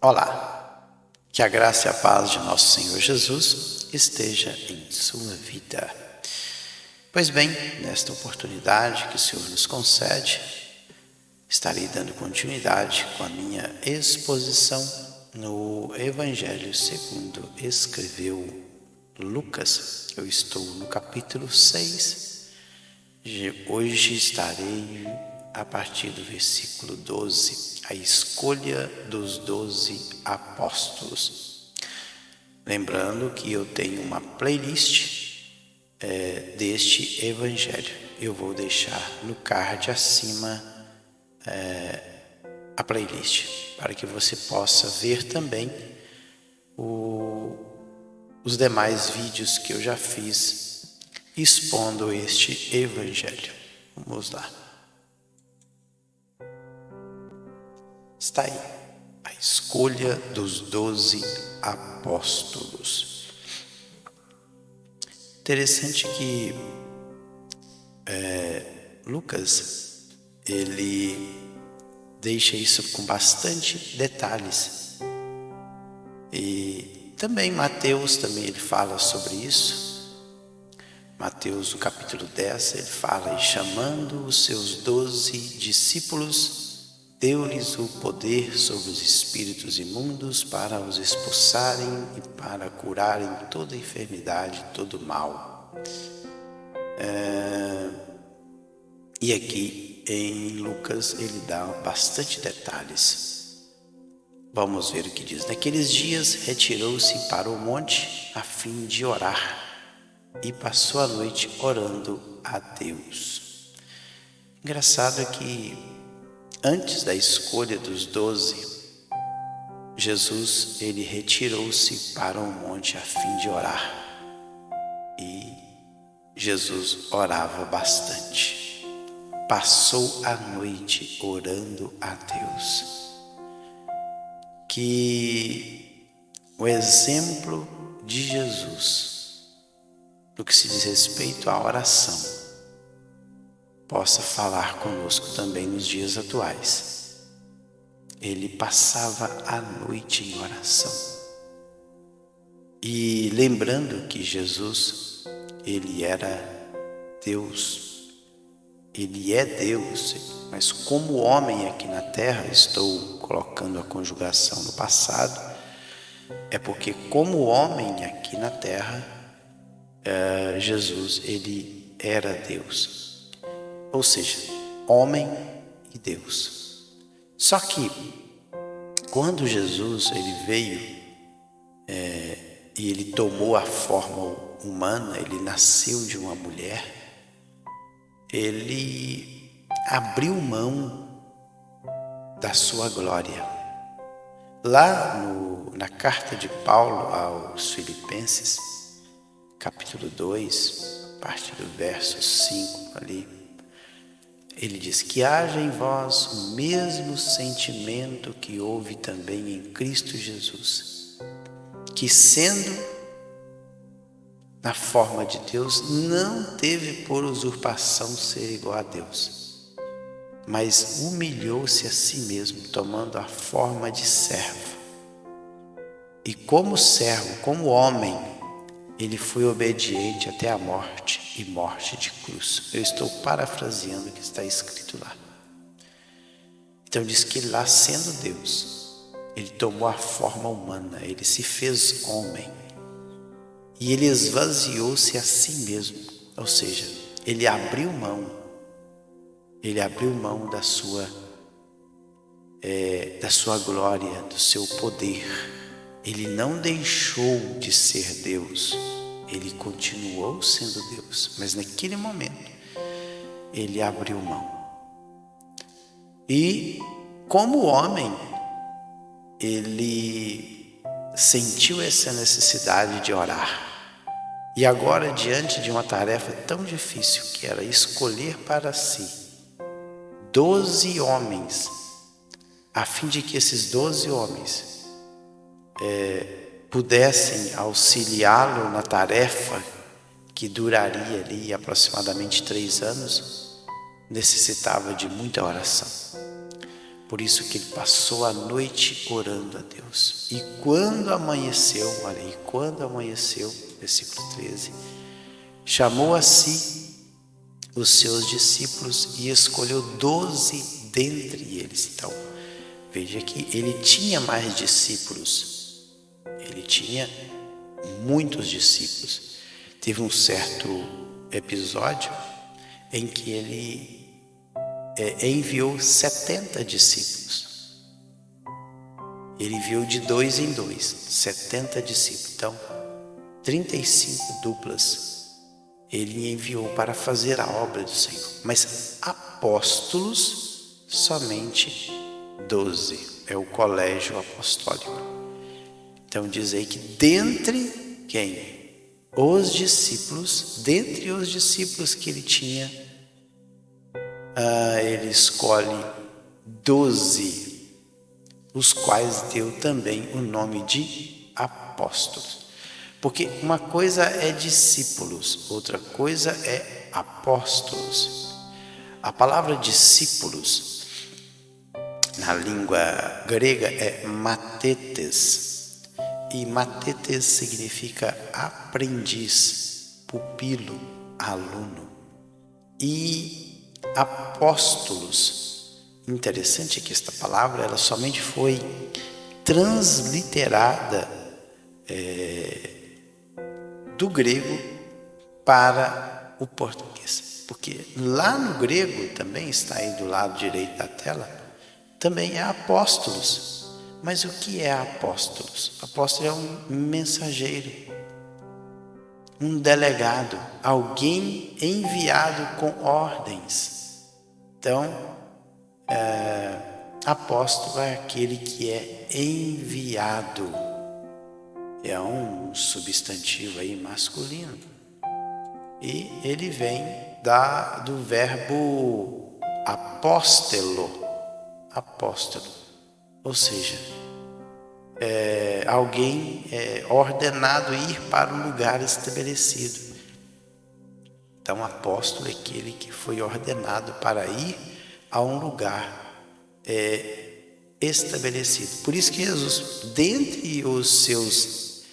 Olá, que a graça e a paz de nosso Senhor Jesus esteja em sua vida. Pois bem, nesta oportunidade que o Senhor nos concede, estarei dando continuidade com a minha exposição no Evangelho segundo escreveu Lucas. Eu estou no capítulo 6, hoje estarei a partir do versículo 12, a escolha dos 12 apóstolos. Lembrando que eu tenho uma playlist deste evangelho. Eu vou deixar no card acima a playlist, para que você possa ver também os demais vídeos que eu já fiz expondo este evangelho. Vamos lá. Está aí, a escolha dos 12 apóstolos. Interessante que Lucas, ele deixa isso com bastante detalhes. E também Mateus, ele fala sobre isso. Mateus, no capítulo 10, ele fala: e chamando os seus 12 discípulos, deu-lhes o poder sobre os espíritos imundos para os expulsarem e para curarem toda enfermidade, todo mal. E aqui em Lucas ele dá bastante detalhes. Vamos ver o que diz. Naqueles dias retirou-se para o monte a fim de orar e passou a noite orando a Deus. Engraçado é que antes da escolha dos 12, Jesus ele retirou-se para um monte a fim de orar. E Jesus orava bastante. Passou a noite orando a Deus. Que o exemplo de Jesus, no que se diz respeito à oração, possa falar conosco também nos dias atuais. Ele passava a noite em oração. E lembrando que Jesus, ele era Deus, ele é Deus, mas como homem aqui na terra, estou colocando a conjugação no passado, é porque como homem aqui na terra, Jesus, ele era Deus. Ou seja, homem e Deus. Só que quando Jesus ele veio e ele tomou a forma humana, ele nasceu de uma mulher, ele abriu mão da sua glória. Lá na carta de Paulo aos Filipenses, capítulo 2, a partir do verso 5 ali, ele diz que haja em vós o mesmo sentimento que houve também em Cristo Jesus, que sendo na forma de Deus, não teve por usurpação ser igual a Deus, mas humilhou-se a si mesmo, tomando a forma de servo. E como servo, como homem, ele foi obediente até a morte, e morte de cruz. Eu estou parafraseando o que está escrito lá. Então diz que lá, sendo Deus, ele tomou a forma humana, ele se fez homem e ele esvaziou-se a si mesmo, ou seja, ele abriu mão da sua glória, do seu poder. Ele não deixou de ser Deus, ele continuou sendo Deus, mas naquele momento ele abriu mão. E como homem, ele sentiu essa necessidade de orar. E agora, diante de uma tarefa tão difícil, que era escolher para si 12 homens, a fim de que esses 12 homens pudessem auxiliá-lo na tarefa que duraria ali aproximadamente 3 anos, necessitava de muita oração. Por isso que ele passou a noite orando a Deus. E quando amanheceu, olha aí, quando amanheceu, versículo 13, chamou a si os seus discípulos e escolheu 12 dentre eles. Então, veja que ele tinha mais discípulos. Ele tinha muitos discípulos. Teve um certo episódio em que ele enviou 70 discípulos. Ele enviou de 2 em 2, 70 discípulos. Então, 35 duplas ele enviou para fazer a obra do Senhor. Mas apóstolos, somente 12. É o colégio apostólico. Então diz aí que dentre quem? Os discípulos, dentre os discípulos que ele tinha, ele escolhe 12, os quais deu também o nome de apóstolos. Porque uma coisa é discípulos, outra coisa é apóstolos. A palavra discípulos, na língua grega, é matetes. E matetes significa aprendiz, pupilo, aluno. E apóstolos, interessante que esta palavra ela somente foi transliterada do grego para o português, porque lá no grego também está aí do lado direito da tela, também é apóstolos. Mas o que é apóstolos? Apóstolo é um mensageiro, um delegado, alguém enviado com ordens. Então, apóstolo é aquele que é enviado. É um substantivo aí masculino. E ele vem do verbo apóstolo. Apóstolo. Ou seja, alguém ordenado a ir para um lugar estabelecido. Então, apóstolo é aquele que foi ordenado para ir a um lugar estabelecido. Por isso que Jesus, dentre os seus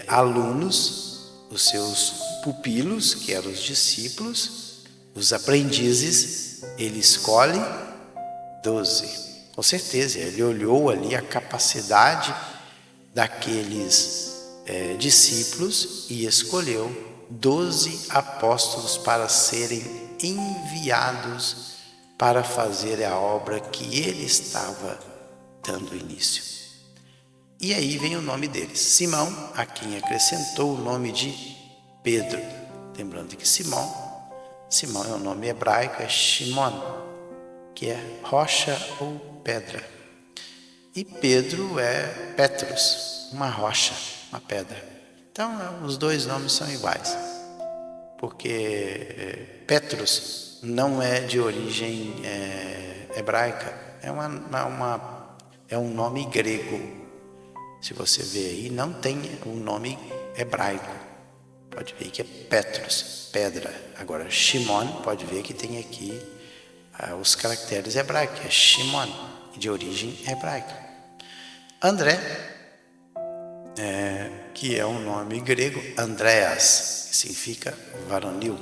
alunos, os seus pupilos, que eram os discípulos, os aprendizes, ele escolhe 12. Com certeza, ele olhou ali a capacidade daqueles discípulos e escolheu 12 apóstolos para serem enviados para fazer a obra que ele estava dando início. E aí vem o nome deles, Simão, a quem acrescentou o nome de Pedro. Lembrando que Simão é um nome hebraico, é Shimon, que é rocha ou pedra. E Pedro é Petros, uma rocha, uma pedra. Então, os dois nomes são iguais, porque Petros não é de origem hebraica, é um nome grego. Se você ver aí, não tem um nome hebraico. Pode ver que é Petros, pedra. Agora, Shimon, pode ver que tem aqui os caracteres hebraicos, é Shimon, de origem hebraica. André, que é um nome grego, Andreas, que significa varonil.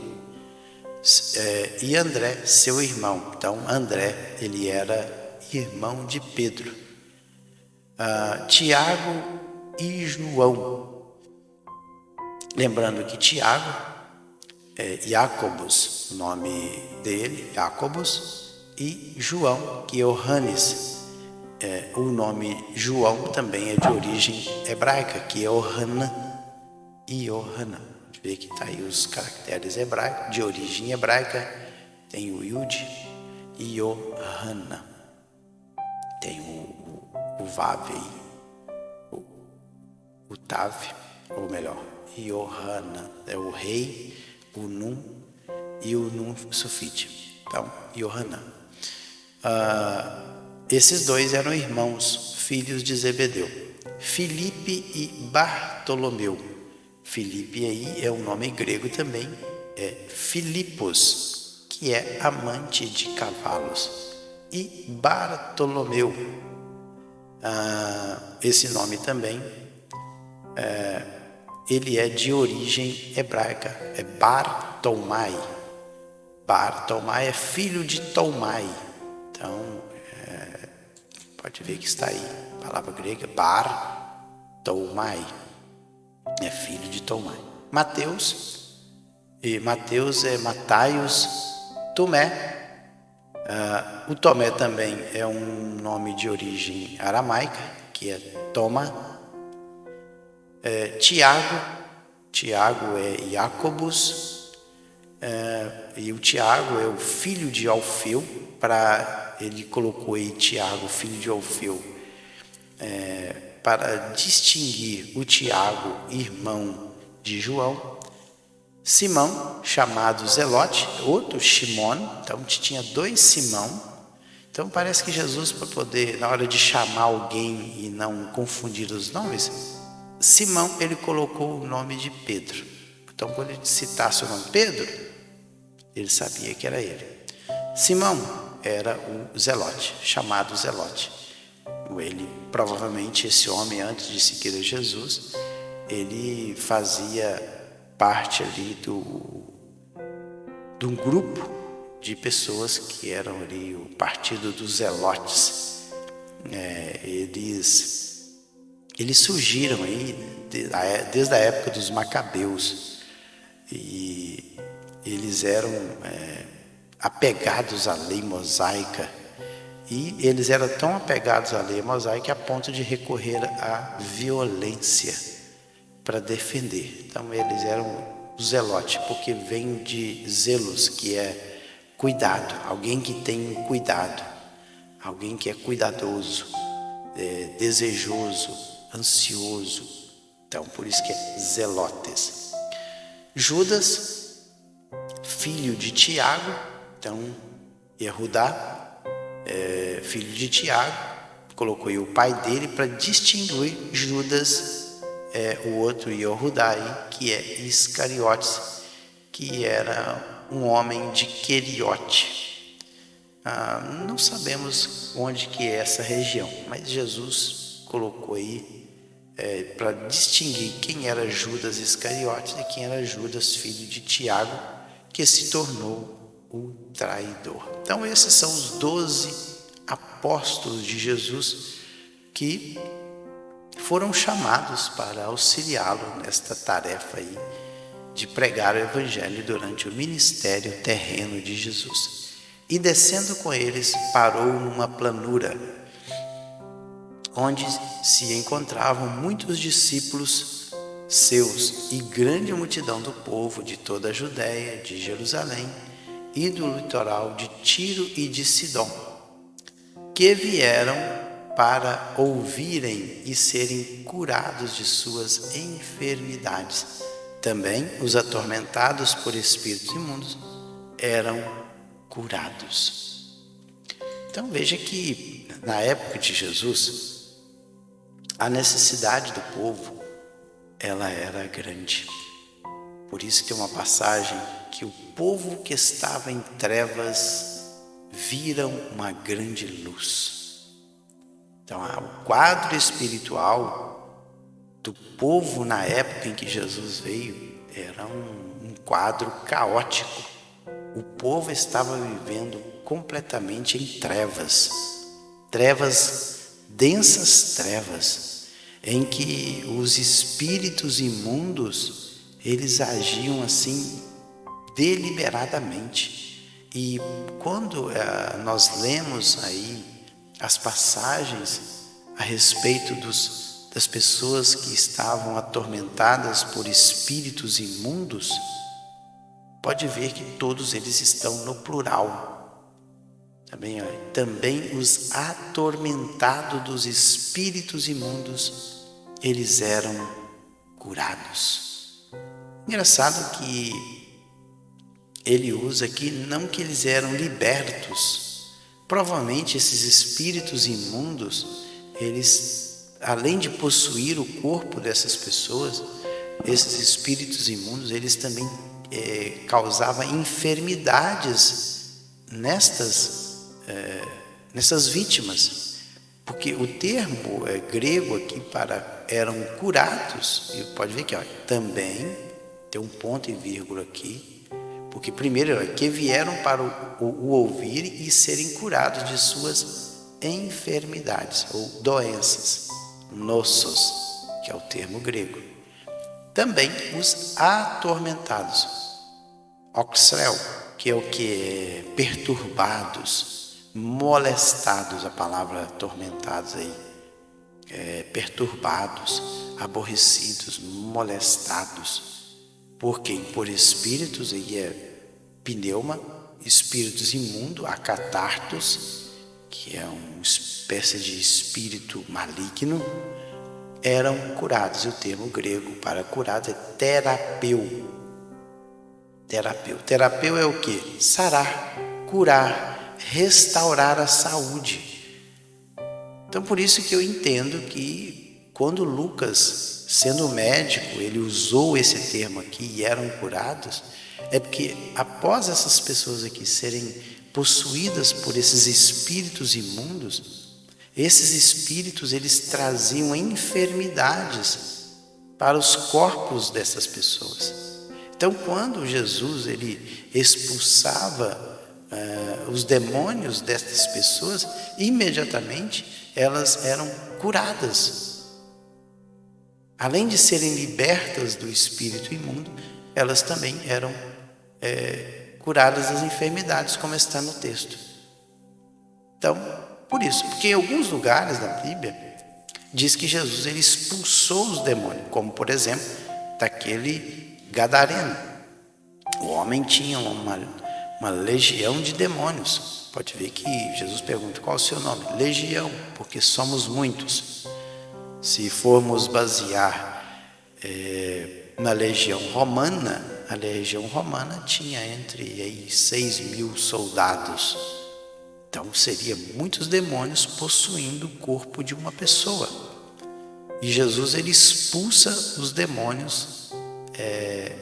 E André, seu irmão. Então, André, ele era irmão de Pedro. Tiago e João. Lembrando que Tiago é Jacobus, o nome dele, Jacobus, e João, que é Johannes. O nome João também é de origem hebraica, que é Ohana e Ohana. Vê que está aí os caracteres hebraicos, de origem hebraica, tem o Yud e Ohana. Tem o Vav aí, o Tav, ou melhor, Ohana é o rei, o Nun e o Nun sufite. Então, Ohana. Esses dois eram irmãos, filhos de Zebedeu, Filipe e Bartolomeu. Filipe aí é um nome grego também, é Filipos, que é amante de cavalos. e Bartolomeu. Esse nome também, ele é de origem hebraica, é Bar-Tolmai. Bar-Tolmai é filho de Tolmai. Então, pode ver que está aí, a palavra grega, Bar-Tolmai, é filho de Tolmai. Mateus é Mataios Tomé. O Tomé também é um nome de origem aramaica, que é Toma. Tiago é Jacobus, e o Tiago é o filho de Alfeu, ele colocou aí Tiago, filho de Alfeu, para distinguir o Tiago, irmão de João. Simão, chamado Zelote, outro Shimon, então tinha 2 Simão. Então parece que Jesus, para poder, na hora de chamar alguém e não confundir os nomes, Simão, ele colocou o nome de Pedro. Então quando ele citasse o nome Pedro, ele sabia que era ele. Simão era o Zelote, chamado Zelote. Ele, provavelmente, esse homem, antes de seguir a Jesus, ele fazia parte ali de um grupo de pessoas que eram ali o partido dos Zelotes. Eles surgiram aí desde a época dos Macabeus, e eles eram apegados à lei mosaica, e eles eram tão apegados à lei mosaica a ponto de recorrer à violência para defender. Então eles eram os zelotes, porque vem de zelos, que é cuidado, alguém que tem cuidado, alguém que é cuidadoso, desejoso, ansioso. Então por isso que é zelotes. Judas, filho de Tiago, então Yehudá, filho de Tiago, colocou aí o pai dele para distinguir Judas, o outro Yehudá, que é Iscariotes, que era um homem de Queriote. Não sabemos onde que é essa região, mas Jesus colocou aí para distinguir quem era Judas Iscariotes e quem era Judas, filho de Tiago, que se tornou o traidor. Então esses são os 12 apóstolos de Jesus que foram chamados para auxiliá-lo nesta tarefa aí de pregar o evangelho durante o ministério terreno de Jesus. E descendo com eles, parou numa planura, onde se encontravam muitos discípulos seus e grande multidão do povo de toda a Judéia, de Jerusalém e do litoral de Tiro e de Sidom, que vieram para ouvirem e serem curados de suas enfermidades. Também os atormentados por espíritos imundos eram curados. Então veja que na época de Jesus, a necessidade do povo, ela era grande. Por isso tem uma passagem que o povo que estava em trevas viram uma grande luz. Então, o quadro espiritual do povo na época em que Jesus veio era um quadro caótico. O povo estava vivendo completamente em trevas, densas trevas, em que os espíritos imundos, eles agiam assim deliberadamente. E quando nós lemos aí as passagens a respeito das pessoas que estavam atormentadas por espíritos imundos, pode ver que todos eles estão no plural. Também os atormentados dos espíritos imundos, eles eram curados. Engraçado que ele usa aqui não que eles eram libertos. Provavelmente esses espíritos imundos, eles, além de possuir o corpo dessas pessoas, esses espíritos imundos, eles também causavam enfermidades nessas vítimas, porque o termo grego aqui para eram curados, e pode ver que também tem um ponto e vírgula aqui, porque primeiro que vieram para o ouvir e serem curados de suas enfermidades ou doenças, nossos, que é o termo grego. Também os atormentados, oxrel, que é o que é perturbados, molestados, a palavra atormentados aí, perturbados, aborrecidos, molestados. Por quem? Por espíritos, aí é pneuma, espíritos imundos, acatartos, que é uma espécie de espírito maligno, eram curados. E o termo grego para curados é terapeu. Terapeu é o que? Sarar, curar, restaurar a saúde. Então, por isso que eu entendo que quando Lucas, sendo médico, ele usou esse termo aqui e eram curados, é porque após essas pessoas aqui serem possuídas por esses espíritos imundos, esses espíritos eles traziam enfermidades para os corpos dessas pessoas. Então, quando Jesus ele expulsava os demônios dessas pessoas, imediatamente elas eram curadas. Além de serem libertas do espírito imundo, elas também eram curadas das enfermidades, como está no texto. Então, por isso, porque em alguns lugares da Bíblia diz que Jesus ele expulsou os demônios, como por exemplo, daquele gadareno. O homem tinha uma legião de demônios. Pode ver que Jesus pergunta: qual é o seu nome? Legião, porque somos muitos. Se formos basear na legião romana, a legião romana tinha entre 6.000 soldados. Então seria muitos demônios possuindo o corpo de uma pessoa. E Jesus ele expulsa os demônios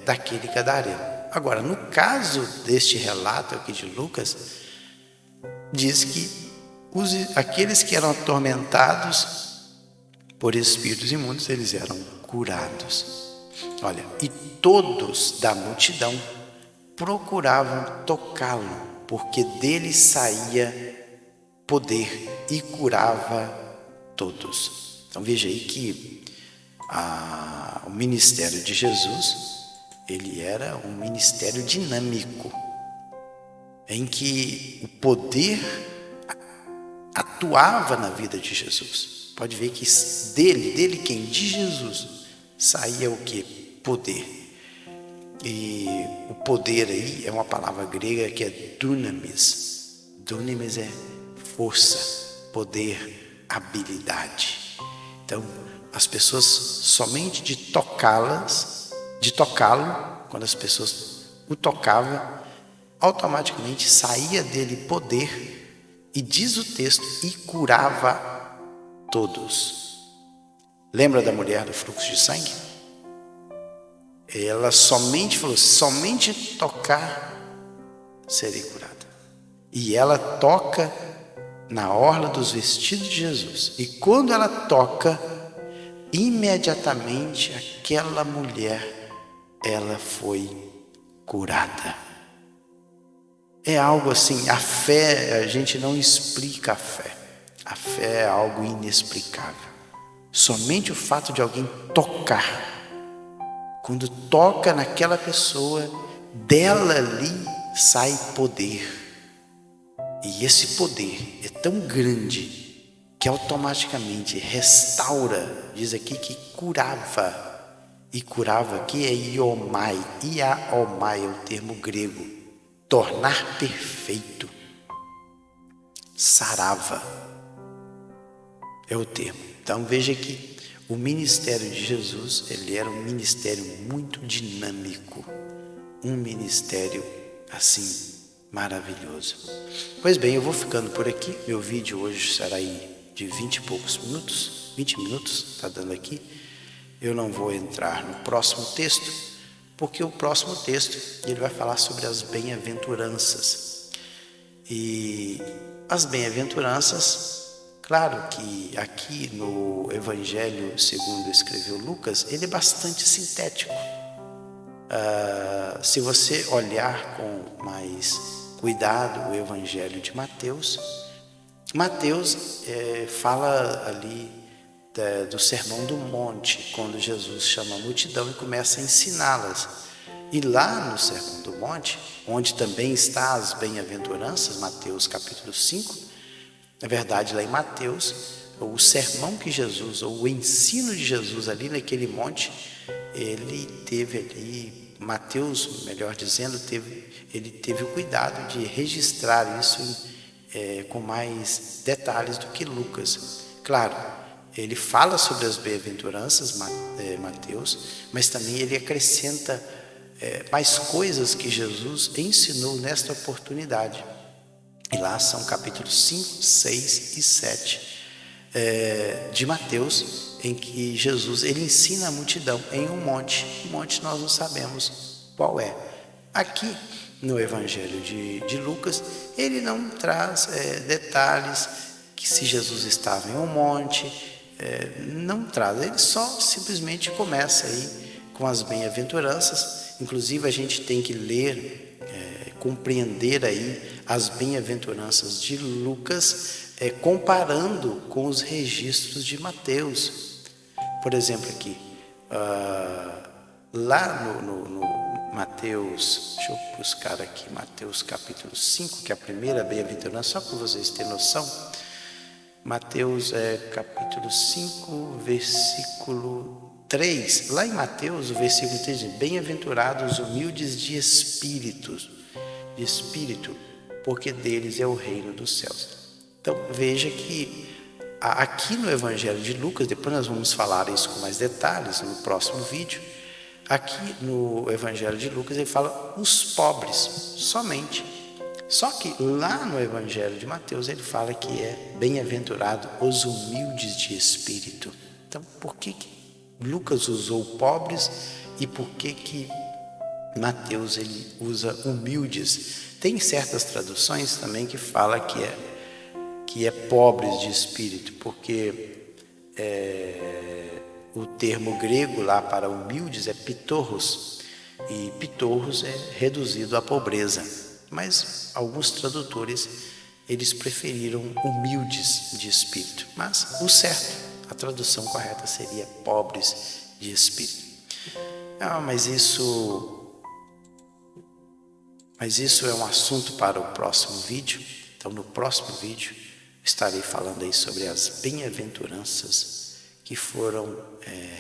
daquele gadareno. Agora, no caso deste relato aqui de Lucas, diz que aqueles que eram atormentados por espíritos imundos, eles eram curados. Olha, e todos da multidão procuravam tocá-lo, porque dele saía poder e curava todos. Então veja aí que o ministério de Jesus, ele era um ministério dinâmico, em que o poder atuava na vida de Jesus. Pode ver que dele quem? De Jesus, saía o que? Poder. E o poder aí é uma palavra grega que é dunamis. Dunamis é força, poder, habilidade. Então, as pessoas somente de tocá-lo, quando as pessoas o tocavam, automaticamente saía dele poder, e diz o texto, e curava todos. Lembra da mulher do fluxo de sangue? Ela somente falou: somente tocar serei curada. E ela toca na orla dos vestidos de Jesus. E quando ela toca, imediatamente aquela mulher, ela foi curada. É algo assim, a fé, a gente não explica a fé. A fé é algo inexplicável. Somente o fato de alguém tocar, quando toca naquela pessoa, dela ali sai poder. E esse poder é tão grande que automaticamente restaura. Diz aqui que curava. E curava aqui é iomai. Iaomai é o termo grego. Tornar perfeito. Sarava é o termo. Então veja que o ministério de Jesus, ele era um ministério muito dinâmico, um ministério assim maravilhoso. Pois bem, eu vou ficando por aqui. Meu vídeo hoje será aí de 20 e poucos minutos, 20 minutos está dando aqui. Eu não vou entrar no próximo texto, porque o próximo texto ele vai falar sobre as bem-aventuranças. E as bem-aventuranças, claro que aqui no Evangelho segundo escreveu Lucas, ele é bastante sintético. Se você olhar com mais cuidado o Evangelho de Mateus, Mateus fala ali do Sermão do Monte, quando Jesus chama a multidão e começa a ensiná-las. E lá no Sermão do Monte, onde também está as bem-aventuranças, Mateus capítulo 5, na verdade lá em Mateus, o sermão que Jesus, ou o ensino de Jesus ali naquele monte, ele teve ali, Mateus, melhor dizendo, ele teve o cuidado de registrar isso com mais detalhes do que Lucas. Claro, ele fala sobre as bem-aventuranças, Mateus, mas também ele acrescenta mais coisas que Jesus ensinou nesta oportunidade. E lá são capítulos 5, 6 e 7 de Mateus, em que Jesus ele ensina a multidão em um monte. O monte nós não sabemos qual é. Aqui no Evangelho de Lucas, ele não traz detalhes que se Jesus estava em um monte, não traz. Ele só simplesmente começa aí com as bem-aventuranças. Inclusive a gente tem que ler, compreender aí as bem-aventuranças de Lucas, comparando com os registros de Mateus. Por exemplo aqui, lá no Mateus, deixa eu buscar aqui Mateus capítulo 5, que é a primeira bem-aventurança, só para vocês terem noção. Mateus capítulo 5, versículo 3. Lá em Mateus, o versículo 3 diz: bem-aventurados os humildes de espírito, porque deles é o reino dos céus. Então veja que aqui no Evangelho de Lucas, depois nós vamos falar isso com mais detalhes no próximo vídeo. Aqui no Evangelho de Lucas ele fala os pobres somente. Só que lá no Evangelho de Mateus ele fala que é bem-aventurado os humildes de espírito. Então por que Lucas usou pobres e por que Mateus ele usa humildes? Tem certas traduções também que fala que é pobres de espírito, porque o termo grego lá para humildes é pitorros, e pitorros é reduzido à pobreza. Mas alguns tradutores, eles preferiram humildes de espírito. Mas o certo, a tradução correta seria pobres de espírito. Mas isso é um assunto para o próximo vídeo. Então no próximo vídeo estarei falando aí sobre as bem-aventuranças que foram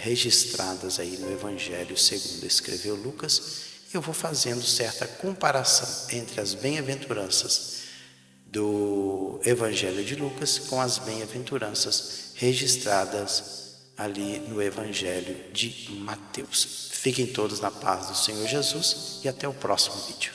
registradas aí no Evangelho segundo escreveu Lucas. Eu vou fazendo certa comparação entre as bem-aventuranças do Evangelho de Lucas com as bem-aventuranças registradas ali no Evangelho de Mateus. Fiquem todos na paz do Senhor Jesus e até o próximo vídeo.